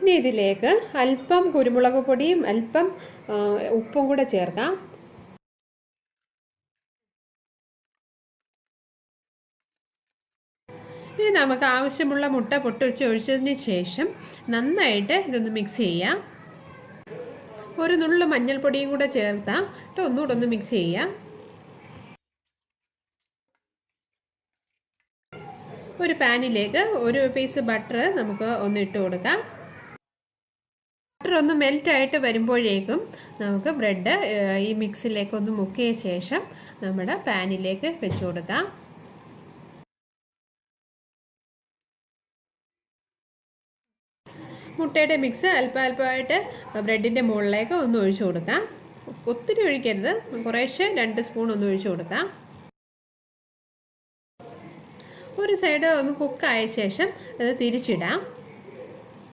ഇനി ഇതിലേക്ക് അല്പം കുരുമുളക് പൊടിയും അല്പം ഉപ്പും കൂടെ ചേർക്കാം. ഇനി നമുക്ക് ആവശ്യമുള്ള മുട്ട പൊട്ടിച്ചൊഴിച്ചതിന് ശേഷം നന്നായിട്ട് ഇതൊന്ന് മിക്സ് ചെയ്യാം. ഒരു നുള്ളു മഞ്ഞൾപ്പൊടിയും കൂടെ ചേർത്താം. ഒന്നുകൂടെ ഒന്ന് മിക്സ് ചെയ്യാം. ഒരു പാനിലേക്ക് ഒരു പീസ് ബട്ടർ നമുക്ക് ഒന്ന് ഇട്ട് കൊടുക്കാം. ബട്ടർ ഒന്ന് മെൽറ്റായിട്ട് വരുമ്പോഴേക്കും നമുക്ക് ബ്രെഡ് ഈ മിക്സിലേക്ക് ഒന്ന് മുക്കിയ ശേഷം നമ്മുടെ പാനിലേക്ക് വെച്ച് കൊടുക്കാം. മുട്ടയുടെ മിക്സ് അല്പമായിട്ട് ബ്രെഡിൻ്റെ മുകളിലേക്ക് ഒന്ന് ഒഴിച്ചു കൊടുക്കാം. ഒത്തിരി ഒഴിക്കരുത്, കുറേശ്ശെ 2 സ്പൂൺ ഒന്ന് ഒഴിച്ചു കൊടുക്കാം. ഒരു സൈഡ് ഒന്ന് കുക്കായ ശേഷം അത് തിരിച്ചിടാം.